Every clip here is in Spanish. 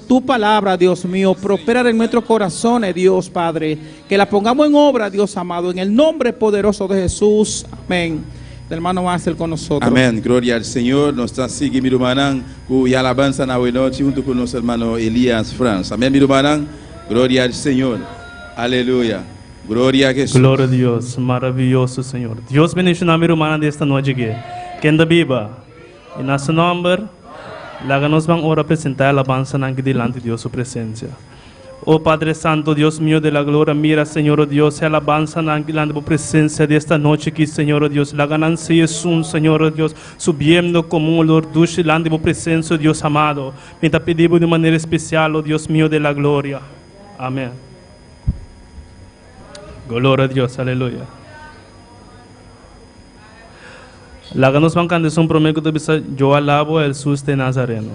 Tu palabra, Dios mío, prospera en nuestros corazones, Dios Padre, que la pongamos en obra, Dios amado, en el nombre poderoso de Jesús, amén. El hermano va a ser con nosotros. Amén, gloria al Señor. Nos está siguiendo, mi hermano, y alabanza na buena noche junto con nuestro hermano Elías Franz. Amén, mi hermano, gloria al Señor. Aleluya. Gloria a Jesús. Glória a Deus, maravilhoso Senhor. Deus bendiga a minha irmã desta noite aqui. Quem da Bíblia? E nosso nome, lá nos vamos ora apresentar a alabança delante de Deus, sua presença. Oh Padre Santo, Dios mío de la gloria, mira, Señor, oh Dios, se alabanza delante de tu presencia de esta noche aquí, Señor, oh Dios. La ganancia es un, Señor, oh Dios, subiendo como un olor dulce delante de tu presencia, oh Dios amado. Me te pedimos de manera especial, oh Dios mío de la gloria. Amén. Gloria a Dios, aleluya. La nos van a cantar un promedio que dice, yo alabo el Jesús de Nazareno.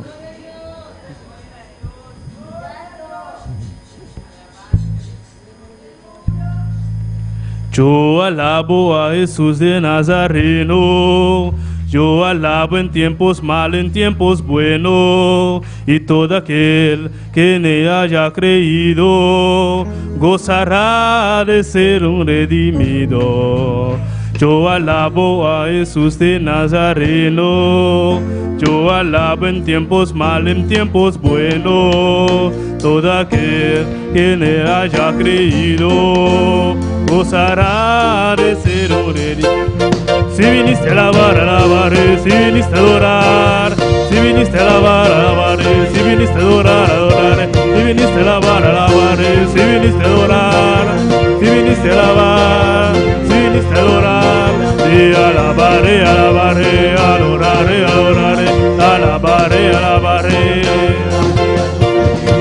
Yo alabo a Jesús de Nazareno, yo alabo en tiempos malos, en tiempos buenos, y todo aquel que en él haya creído, gozará de ser un redimido. Yo alabo a Jesús de Nazareno, yo alabo en tiempos malos, en tiempos buenos, todo aquel que en él haya creído, gozará de ser un redimido. Si viniste a alabar, alabaré, si viniste a adorar, si viniste a alabar, alabaré, si viniste a adorar, adoraré, si viniste a alabar, alabaré, si viniste a adorar, si viniste a alabar, si viniste a adorar, si alabaré, alabaré, adoraré, adoraré, alabaré, alabaré,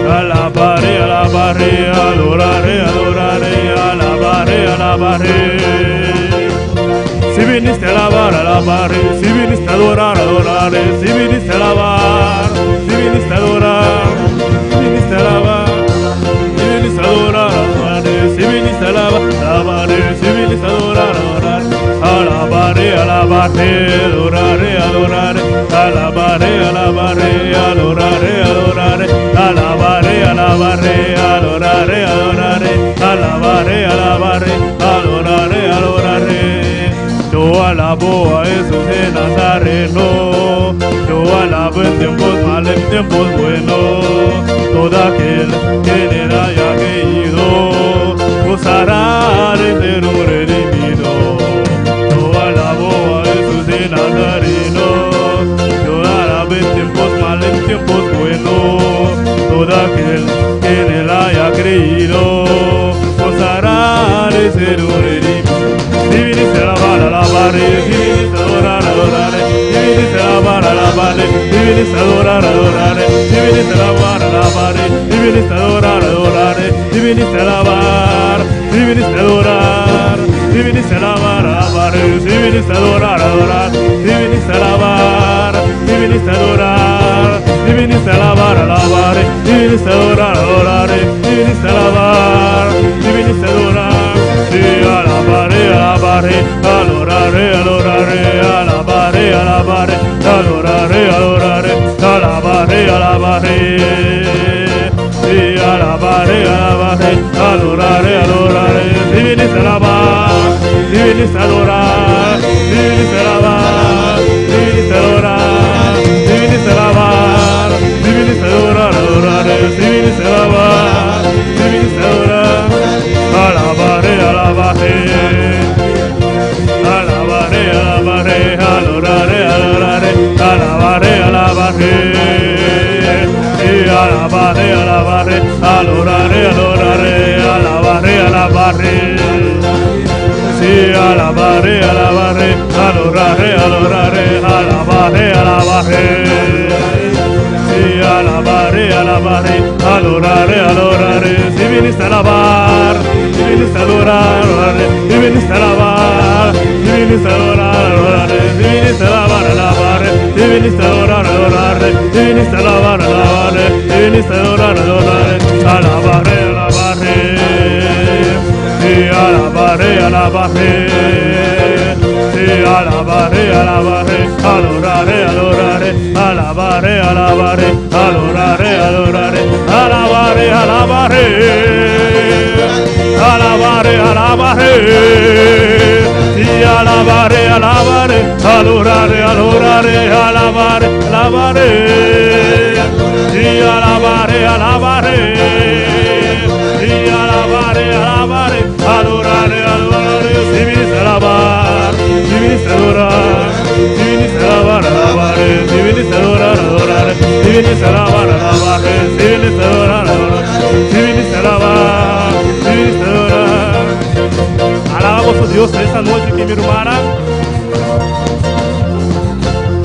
alabaré, alabaré, adoraré, adoraré, alabaré, alabaré. Si viniste a alabar, alabaré, si viniste a adorar, adoraré, si viniste a alabar, si viniste a adorar, si viniste a alabar, si viniste a adorar, adoraré, si viniste a alabar, alabaré, si viniste a adorar, adoraré, alabaré, alabaré, adoraré, adoraré, alabaré, alabaré, adoraré, adoraré, alabaré, alabaré, adoraré, adoraré, alabaré, alabaré, adoraré, adoraré. Yo alabo a Jesús de Nazareno, yo alabo en tiempos malos, en tiempos buenos, todo aquel que en él haya creído, gozará de ser un redimido. Yo alabo a Jesús de Nazareno, yo alabo en tiempos malos, en tiempos buenos, todo aquel que en él haya creído, gozará de ser un redimido. Si viniste a alabar, alabaré, si viniste a adorar, adoraré, si viniste a alabar, alabaré, si viniste a adorar, adoraré, si viniste a alabar, alabaré, si viniste a adorar, adoraré, si viniste a alabar, si viniste a adorar, si viniste a alabar, alabaré, si viniste a adorar, adorar, si viniste a alabar, si viniste a adorar, si viniste a alabar, alabaré, si viniste a adorar, adoraré, si viniste a alabar, si viniste a adorar. Si alabaré, alabaré, adoraré, adoraré, alabaré, alabaré, adoraré, adoraré, alabaré, alabaré. Si alabaré, alabaré, adoraré, adoraré. Si viniste a alabar, si viniste a adorar, si viniste a alabar, si viniste a adorar, si viniste a alabar, si viniste a adorar, adoraré, si viniste a alabar, si viniste a adorar. Alabaré, alabaré, alabaré, alabaré, adoraré, adoraré, alabaré, alabaré, y alabaré, alabaré, adoraré, adoraré, alabaré, alabaré, sí, alabaré, alabaré, adoraré, adoraré, alabaré, alabaré. Si alabaré, alabaré, adoraré, adoraré. Si viniste a alabar, si viniste a adorar, adoraré. Si viniste a alabar, si viniste a adorar, adoraré. Si viniste a alabar, alabaré. Si viniste a adorar, adoraré. Si viniste a alabar, alabaré. Si viniste a adorar, adoraré. Alabaré, alabaré. Si alabaré, alabaré. Si alabaré, alabaré, adoraré, adoraré, alabaré, alabaré, adoraré, adoraré, alabaré, alabaré, alabaré, alabaré, y alabaré, alabaré, adoraré, adoraré, alabaré, alabaré, y alabaré, alabaré, y alabaré, alabaré, adoraré, adoraré, si viniste a alabar, si viniste a adorar, si viniste a alabar, alabaré, si viniste a adorar, adoraré, si viniste a alabar, alabaré, si viniste a adorar, adoraré, si viniste a alabar, si viniste a adorar. Alabamos a Dios esta noche que mi hermana.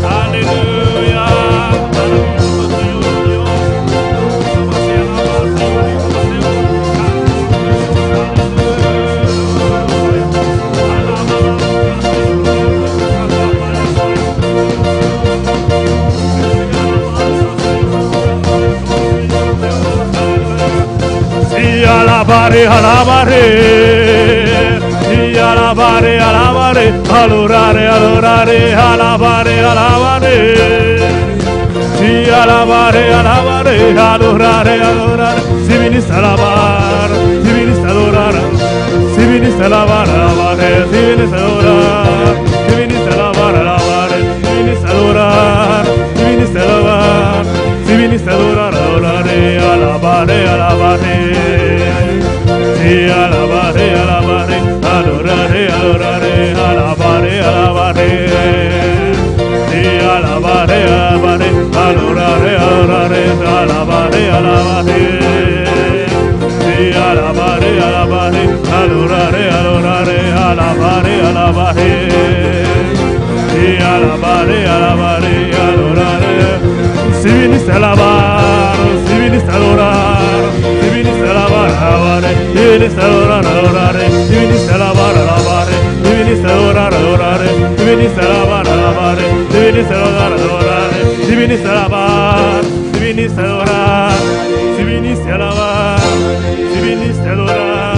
Aleluya. Y alabaré, alabaré, y alabaré, alabaré, adoraré, adoraré, alabaré, alabaré, y alabaré, alabaré, adoraré, adoraré, si viniste a alabar, si viniste a adorar, si viniste a alabar, alabaré, si viniste a adorar, si viniste a alabar, alabaré, si viniste a adorar, si viniste a alabar, si viniste a adorar, adoraré, alabaré, alabaré. Y alabaré, alabaré, adoraré, adoraré, alabaré, alabaré. Y alabaré, alabaré, adoraré, adoraré, alabaré, alabaré. Y alabaré, alabaré, adoraré, adoraré, alabaré, alabaré. Y alabaré, alabaré, adoraré. Si viniste a alabar, si viniste a adorar, si viniste a alabar, alabaré, si viniste a adorar, adoraré, si viniste a alabar, alabaré, si viniste a adorar, adoraré, si viniste a alabar, alabaré, si viniste a adorar, adoraré, si viniste a alabar, si viniste a adorar, si viniste a alabar, si viniste a adorar,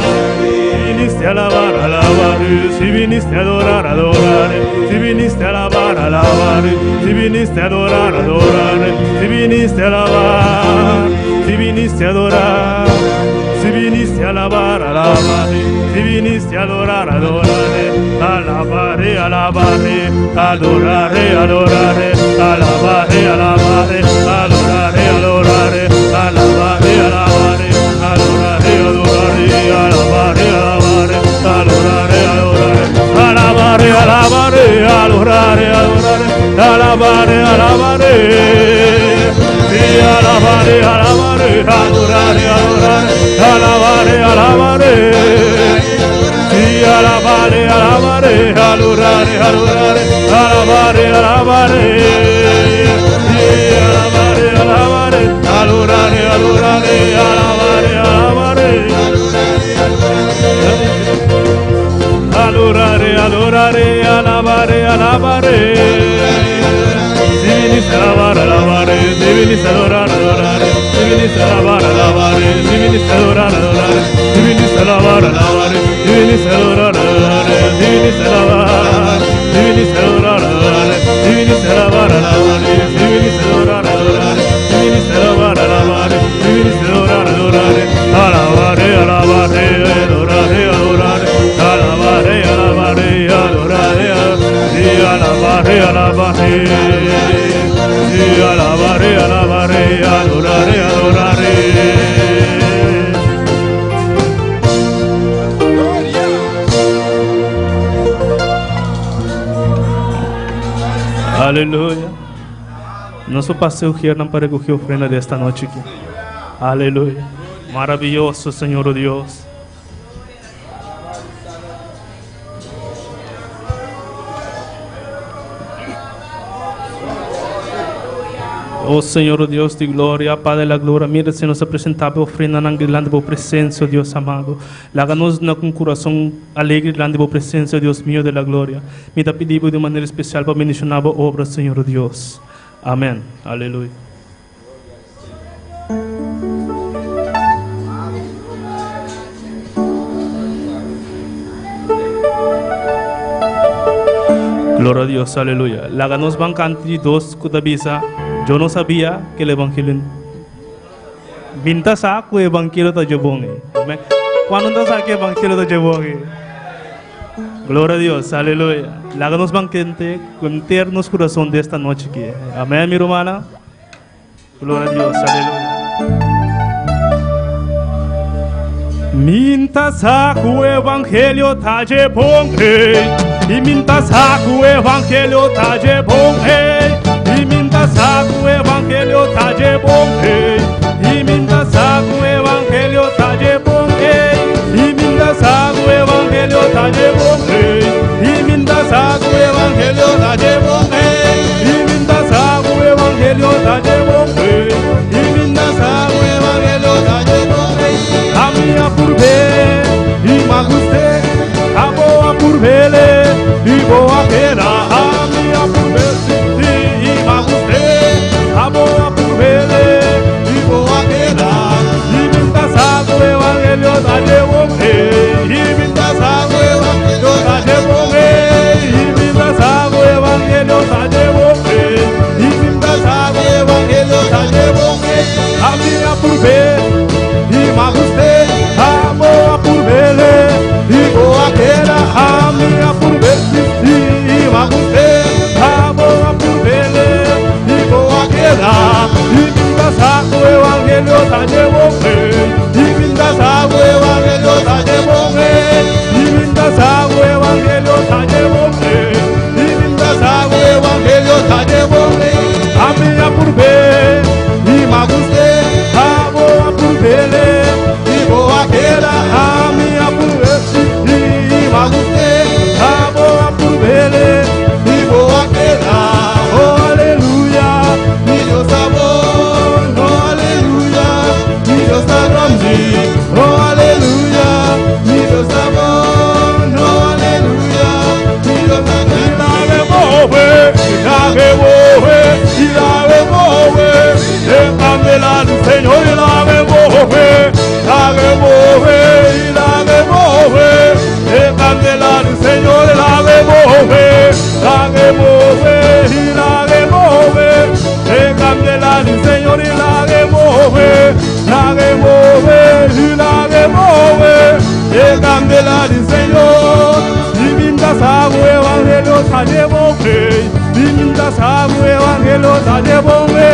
si viniste a alabar, alabaré, si viniste a adorar, adoraré, si viniste a alabar, alabaré, si viniste a adorar, adoraré, si viniste a alabar, si viniste a adorar, si viniste a alabar, alabaré, si viniste a adorar, adoraré, alabaré, alabaré, adoraré, adoraré, alabaré, alabaré, adoraré, adoraré, alabaré, alabaré, adoraré, adoraré, alabaré, alabaré, adoraré, adoraré, alabaré, alabaré, adoraré, adoraré, alabaré, alabaré. Y alabaré, alabaré, adoraré, adoraré, alabaré, alabaré. Y alabaré, alabaré, adoraré, adoraré, alabaré, alabaré. Y alabaré, alabaré, adoraré, adoraré, alabaré, alabaré. Adoraré, adoraré, alabaré, alabaré. Si viniste a alabar, alabaré, si viniste a adorar, adoraré, si viniste a alabar, alabaré, si viniste a adorar, adoraré, si viniste a alabar, alabaré, si viniste a adorar, adoraré, si viniste a alabar, si viniste a adorar, adoraré, si viniste a alabar, alabaré, si viniste a adorar, adoraré, si viniste a alabar, alabaré, si viniste a adorar, adoraré, alabaré, alabaré, adoraré, adoraré, alabaré, alabaré, adoraré, y alabaré, alabaré. Y alabaré, alabaré, adoraré, adoraré. Aleluia. Nosso passeio que não para recoger ofrenda desta noite aqui. Aleluia. Maravilhoso, Senhor Deus. Oh Senhor Deus de glória, Padre da glória, mira se nos apresentar ofrenda na grande boa presença, Deus amado. Laga-nos com coração alegre grande boa presença, Deus mío de la glória. Me dá pedido de maneira especial para mencionar a obra, Senhor Deus. Amém. Aleluia. Gloria a Dios, aleluya. La ganos van canti dos kutabisa. Yo no sabía que el evangelio minta sa ku evangelio ta jebonge. Cuando no sa que evangelio ta jebonge. Gloria a Dios, aleluya. La ganos van cante con tiernos corazón de esta noche que. Amén, mi hermana. Gloria a Dios, aleluya. Minta sa ku evangelio ta jebonge. Y minta sa ku evangelio ta jebonge. Y minta sa ku evangelio ta jebonge. Y minta sa ku evangelio ta jebonge. Y minta sa ku evangelio ta jebonge. Y minta sa ku evangelio ta jebonge. Y minta sa ku evangelio ta jebonge. Y minta sa ku evangelio ta jebonge. A minha por ver e magustei, a boa por vê-le e boa pena. A minha por ver e magustei, a boa por vê-le e boa pena. E minta saco o evangelho da jebonge. E minta saco o evangelho da jebonge. E minta saco o evangelho da jebonge. E minta saco o evangelho da jebonge. A minha por ver e magustei, a boa por vê-le e boa queira. A minha por ver e magustei, a boa por vê-le e boa queira. E minta saco o evangelho da jebonge. E minta saco o evangelho da jebonge. E minta saco o evangelho da jebonge. E minta saco o evangelho da jebonge. A minha por ver e magustei, a boa por vê-le e boa queira. A minha por ver e magustei, a boa por vê-le e boa queira. Oh aleluia, mi Deus tá bom. Oh aleluia, mi Deus tá grande. Oh aleluia, mi Deus tá bom. Oh aleluia, mi Deus tá grande. La remove, e candela do Senhor e la remove, la remove, e la remove, e candela do Senhor e la remove, la remove, e la remove, e candela do Senhor e la remove, la remove, e la remove, e candela do Senhor. E minta sabe o evangelho tá jebonge. E minta sabe o evangelho tá jebonge.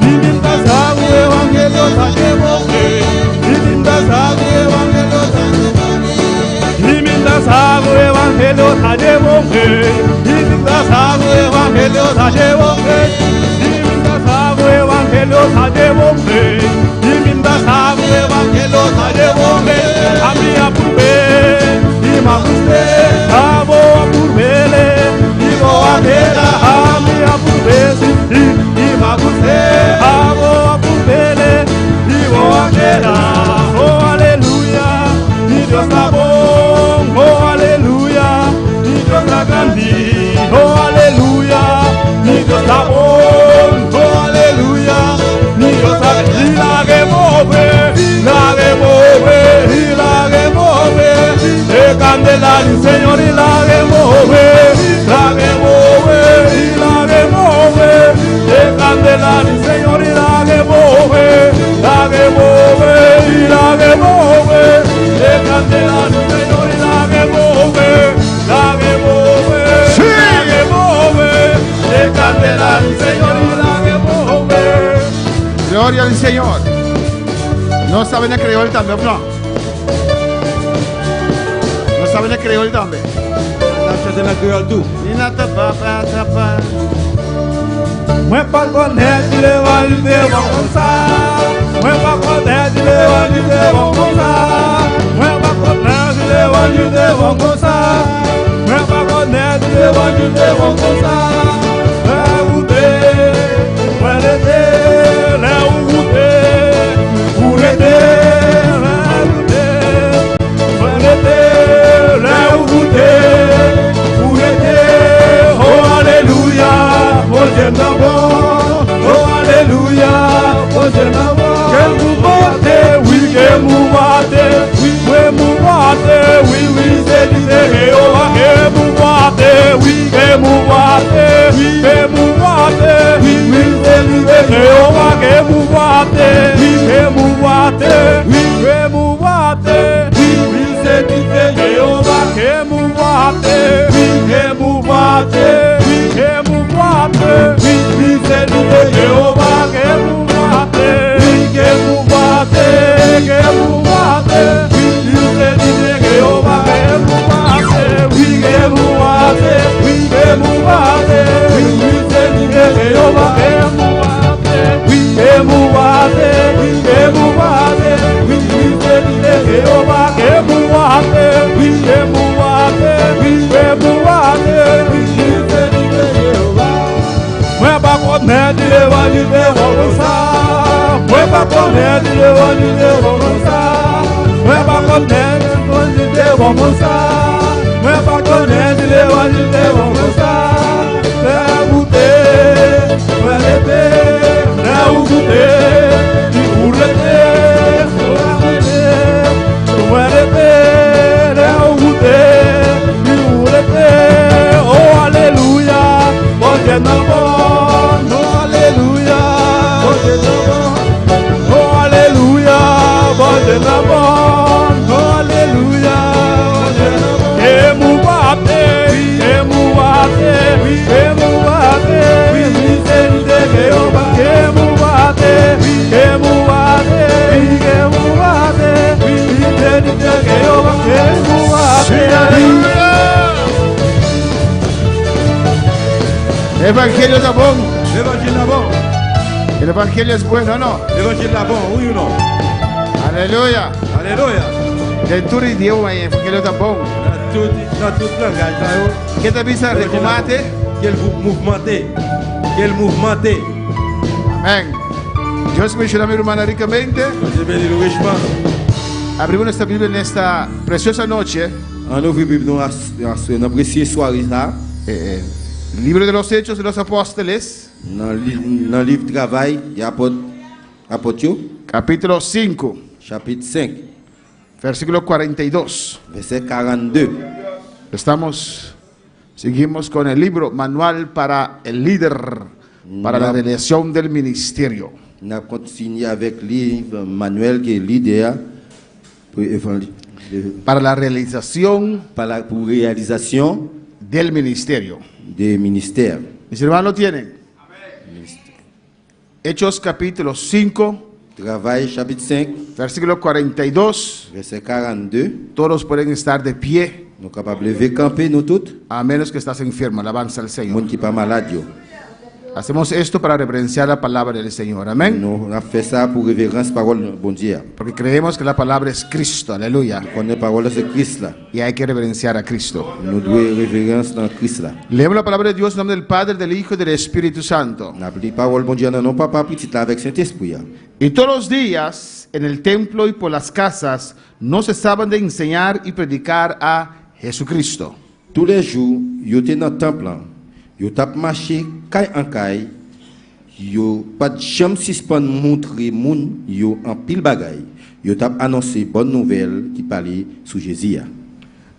E minta sabe o evangelho tá jebonge. E minta sabe o evangelho tá jebonge. E minta sabe o evangelho tá jebonge. E minta sabe o evangelho tá jebonge. E minta sabe o evangelho tá jebonge. E minta sabe o evangelho tá jebonge. A minha por ver e magustei, a boa por vê-le e boa queira. A minha por ver e magustei, a boa por vê-le e boa queira. Oh aleluia, e Deus tá bom. Oh aleluia, e Deus tá grande. Oh aleluia, e Deus tá bom. Oh aleluia, e Deus tá grande. E la remove, la remove, e la remove. E candela do Senhor e la remove, la remove, e la remove. E candela do Senhor e la remove, la remove, e la remove. E candela do Senhor e la remove, la remove, la remove. E candela do Senhor e la remove. Gloria al Señor. No saben el creol también, no. No saben el creol también. Chanter la créole tout. Il n'a pas. Mwen pa konet di levan li devan kon sa. Mwen pa konet di levan li devan kon sa. Mwen pa konet di levan li devan kon sa. Mwen pa konet di levan li devan kon sa. Le ou de, mwen le de, le ou de, ou le de, le ou de, mwen le de, le ou de, ou le de. Oh alléluia, oh Dieu n'a bon, oh alléluia, oh Dieu n'a bon. Que vous battez, oui, que vous battez, oui, que vous battez, oui, oui, c'est du oh, que vous battez, oui, que vous Evangelio está bon. L'évangile là bon. El evangelio es bueno, ¿no? L'évangile là bon, oui ou non? Aleluya. Alléluia. De tu idioma el evangelio está bon. Dans tout langage là yo. ¿Qué te pisa recomate? Quel mouvementé. Quel mouvementé. Amén. Dios menciona a mi hermana ricamente. Je bénis le richement. Abrimos nuestra Biblia en esta preciosa noche. En ouvre Bible dans précieux soirée là. Libro de los Hechos de los Apóstoles, Dans le livre de travail, il y a apôtre, capítulo 5, chapitre 5, versículo 42. verset 42. Seguimos con el libro Manual para el Líder, para la realización del ministerio. On a continué avec le livre manuel qui est leader Para la realización pour réalisation del ministerio. des ministères. Mis hermanos tienen Hechos capítulo 5, Travail, chapitre 5, versículo 42. verset 42. Todos pueden estar de pie, Nous sommes capables de lever camper, nous tous. a menos que estás enfermo. Alabanza al Le Señor. monde qui n'est pas malade. Yo. Hacemos esto para reverenciar la palabra del Señor. Amén. Nous avons fait ça pour révérence parole bon Dieu. Porque creemos que la palabra es Cristo. Aleluya. Qu'on ait parole de Christ là. Y hay que reverenciar a Cristo. Nous devons révérence dans Christ là. Leemos la palabra de Dios en nombre del Padre, del Hijo y del Espíritu Santo. On a pris parole bon Dieu non papa petit là avec Saint-Esprit. Y todos los días en el templo y por las casas no cesaban de enseñar y predicar a Jesucristo. Tous les jours, yo étaient dans le temple. Yo tap marché caille en caille. Yo pas de chambre suspend montrer moun yo en pile bagaille. Yo tap annoncé bonne nouvelle qui parlait sous Jésus.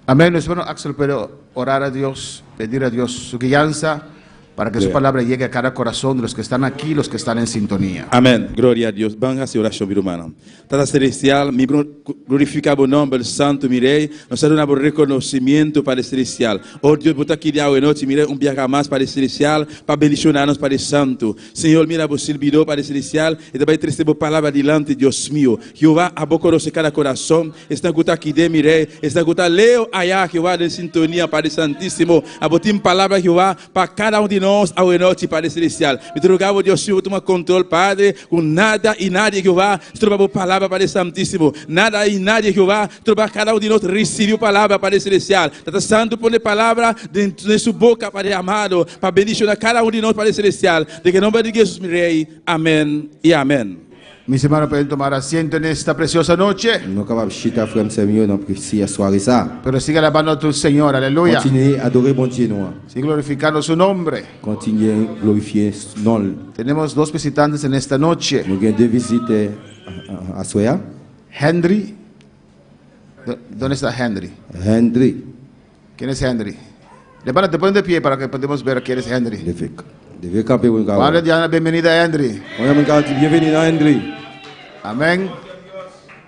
Amén. Nuestro hermano Axel puede orar a Dios, pedir a Dios su guianza para que su palabra llegue a cada corazón de los que están aquí y los que están en sintonía. Amén. Gloria a Dios. Venga a oración, mi hermano. Tata Celestial, mi glorifica o nombre del Santo, mirei. Nos dá um reconhecimento para o Celestial. Oh Deus, botar aqui de água noite, mirei dia mais para o Celestial, para bendicionar-nos para o Santo. Senhor, mira você virou para o Celestial e também recebo palavra diante, Deus mío. Jeová, a boca de cada coração. Está guta aqui de mirei. Está guta leo allá, Jeová, de sintonia para o Santíssimo. A botim palavra, Jeová, para cada de nós ao noite, Padre Celestial. Me trocava, Deus, Senhor, toma controle, Padre, com nada e nadie, Jeová, troca a palavra, Padre Santíssimo. Nada e nadie, Jeová, troca cada de nós, recebeu palavra, Padre Celestial. Tata Santo, põe palavra de sua boca, Padre amado, para bendicionar cada de nós, Padre Celestial. De que nome de Jesus, mi Rei. Amém e amém. Mis hermanos pueden tomar asiento en esta preciosa noche, Nous capables de chita frère Seigneur dans précieux soirée ça. pero sigue alabando a tu Señor. Aleluya. Continuez à adorer bon Dieu nous. Sigue glorificando su nombre. Continuez à glorifier son nom. Tenemos dos visitantes en esta noche. Nous avons deux visites à Soya. Henry. ¿Dónde está Henry? Henry. ¿Quién es Henry? Levanta, te ponen de pie para que podamos ver quién es Henry. Devez camper. Padre, ya la bienvenida a Henry. On a bienvenue à Henry. Amén.